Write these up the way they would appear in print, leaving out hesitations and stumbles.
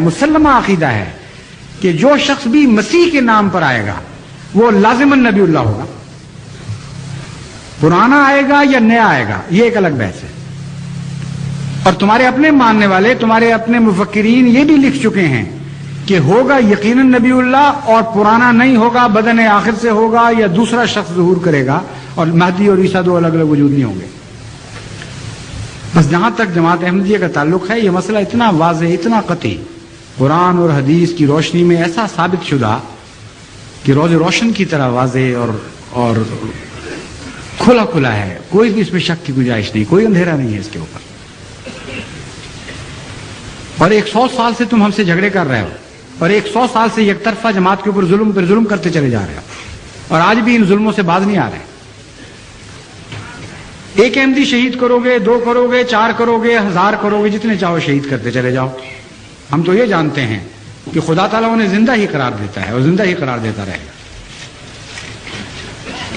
مسلمہ عقیدہ ہے کہ جو شخص بھی مسیح کے نام پر آئے گا وہ لازماً نبی اللہ ہوگا. پرانا آئے گا یا نیا آئے گا یہ ایک الگ بحث ہے. اور تمہارے اپنے ماننے والے، تمہارے اپنے مفکرین یہ بھی لکھ چکے ہیں کہ ہوگا یقیناً نبی اللہ، اور پرانا نہیں ہوگا، بدن آخر سے ہوگا یا دوسرا شخص ظہور کرے گا، اور مہدی اور عیسیٰ دو الگ الگ وجود نہیں ہوں گے. بس جہاں تک جماعت احمدیہ کا تعلق ہے یہ مسئلہ اتنا واضح، اتنا قطعی، قرآن اور حدیث کی روشنی میں ایسا ثابت شدہ کہ روز روشن کی طرح واضح اور کھلا کھلا ہے. کوئی بھی اس میں شک کی گنجائش نہیں، کوئی اندھیرا نہیں ہے اس کے اوپر. اور 100 سال سے تم ہم سے جھگڑے کر رہے ہو، اور 100 سال سے یک طرفہ جماعت کے اوپر ظلم پر ظلم کرتے چلے جا رہے ہو، اور آج بھی ان ظلموں سے باز نہیں آ رہے. ایک احمدی شہید کرو گے، 2 کرو گے، 4 کرو گے، 1000 کرو گے، جتنے چاہو شہید کرتے چلے جاؤ. ہم تو یہ جانتے ہیں کہ خدا تعالیٰ انہیں زندہ ہی قرار دیتا ہے اور زندہ ہی قرار دیتا رہے گا.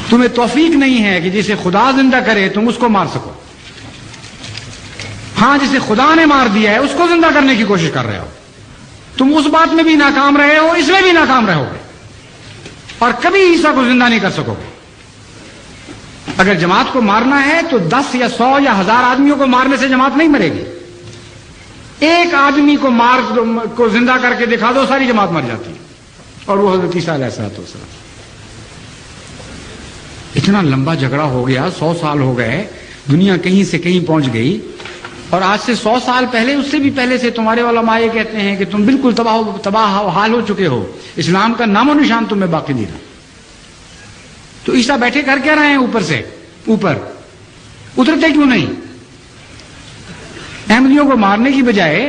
تمہیں توفیق نہیں ہے کہ جسے خدا زندہ کرے تم اس کو مار سکو. ہاں، جسے خدا نے مار دیا ہے اس کو زندہ کرنے کی کوشش کر رہے ہو. تم اس بات میں بھی ناکام رہے ہو، اس میں بھی ناکام رہو گے، اور کبھی عیسیٰ کو زندہ نہیں کر سکو گے. اگر جماعت کو مارنا ہے تو 10 یا 100 یا 1000 آدمیوں کو مارنے سے جماعت نہیں مرے گی. ایک آدمی کو زندہ کر کے دکھا دو، ساری جماعت مر جاتی ہے، اور وہ حضرت عیسیٰ علیہ السلام. اتنا لمبا جھگڑا ہو گیا، 100 سال ہو گئے، دنیا کہیں سے کہیں پہنچ گئی، اور آج سے 100 سال پہلے، اس سے بھی پہلے سے تمہارے علماء یہ کہتے ہیں کہ تم بالکل تباہ حال ہو چکے ہو، اسلام کا نام و نشان تمہیں باقی نہیں رہا. تو عیسیٰ بیٹھے کر کے رہے ہیں اوپر سے، اوپر اترتے کیوں نہیں؟ احمدیوں کو مارنے کی بجائے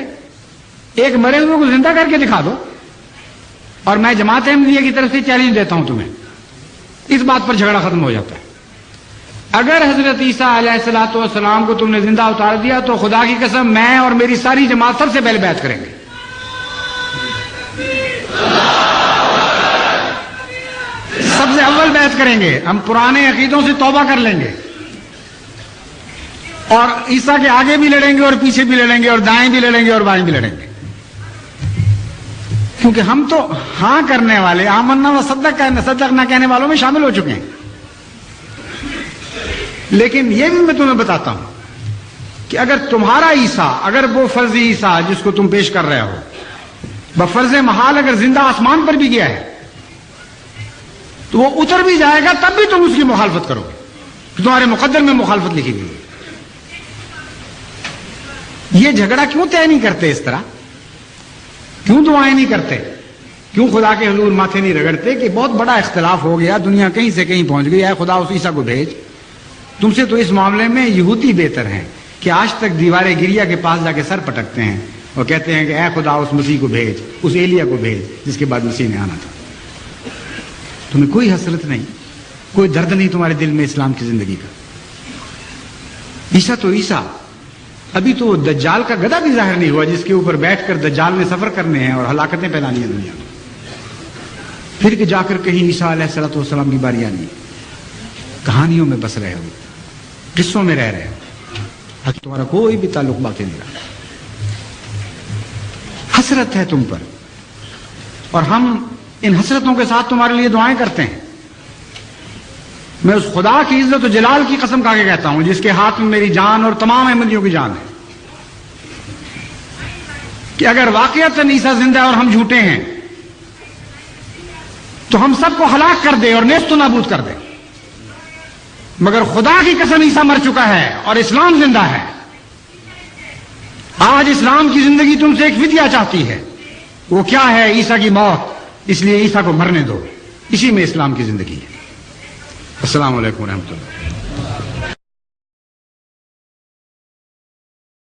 ایک مرے ہوئے کو زندہ کر کے دکھا دو. اور میں جماعت احمدیہ کی طرف سے چیلنج دیتا ہوں تمہیں، اس بات پر جھگڑا ختم ہو جاتا ہے. اگر حضرت عیسیٰ علیہ السلام کو تم نے زندہ اتار دیا تو خدا کی قسم میں اور میری ساری جماعت سب سے پہلے بیعت کریں گے. سب سے اول بیعت کریں گے. ہم پرانے عقیدوں سے توبہ کر لیں گے، اور عیسیٰ کے آگے بھی لڑیں گے اور پیچھے بھی لڑیں گے اور دائیں بھی لڑیں گے اور بائیں بھی لڑیں گے. کیونکہ ہم تو ہاں کرنے والے، آمنا و صدق نہ کہنے والوں میں شامل ہو چکے ہیں. لیکن یہ بھی میں تمہیں بتاتا ہوں کہ اگر تمہارا عیسیٰ، اگر وہ فرضی عیسیٰ جس کو تم پیش کر رہے ہو بفرض محال اگر زندہ آسمان پر بھی گیا ہے تو وہ اتر بھی جائے گا، تب بھی تم اس کی مخالفت کرو گے. تمہارے مقدر میں مخالفت لکھی گئی ہے. یہ جھگڑا کیوں طے نہیں کرتے اس طرح؟ کیوں دعائیں نہیں کرتے؟ کیوں خدا کے حضور ماتھے نہیں رگڑتے کہ بہت بڑا اختلاف ہو گیا، دنیا کہیں سے کہیں پہنچ گئی، اے خدا اس عیسیٰ کو بھیج. تم سے تو اس معاملے میں یہودی بہتر ہیں کہ آج تک دیوار گریا کے پاس جا کے سر پٹکتے ہیں اور کہتے ہیں کہ اے خدا اس مسیح کو بھیج، اس ایلیا کو بھیج جس کے بعد مسیح نے آنا تھا. تمہیں کوئی حسرت نہیں، کوئی درد نہیں تمہارے دل میں اسلام کی زندگی کا. عیسیٰ تو عیسیٰ، ابھی تو دجال کا گدھا بھی ظاہر نہیں ہوا جس کے اوپر بیٹھ کر دجال نے سفر کرنے ہیں اور ہلاکتیں پھیلانی ہیں دنیا میں. پھر کہ جا کر کہیں عیسیٰ علیہ السلام کی باری آنی ہے. کہانیوں میں بس رہے ہو، قصوں میں رہ رہے ہو، تمہارا کوئی بھی تعلق باقی نہیں رہا. حسرت ہے تم پر، اور ہم ان حسرتوں کے ساتھ تمہارے لیے دعائیں کرتے ہیں. میں اس خدا کی عزت و جلال کی قسم کھا کے کہتا ہوں جس کے ہاتھ میں میری جان اور تمام احمدیوں کی جان ہے کہ اگر واقعتاً عیسیٰ زندہ ہے اور ہم جھوٹے ہیں تو ہم سب کو ہلاک کر دے اور نیست و نابود کر دے. مگر خدا کی قسم عیسیٰ مر چکا ہے اور اسلام زندہ ہے. آج اسلام کی زندگی تم سے ایک فدیہ چاہتی ہے. وہ کیا ہے؟ عیسیٰ کی موت. اس لیے عیسیٰ کو مرنے دو، اسی میں اسلام کی زندگی ہے. السلام علیکم ورحمۃ اللہ.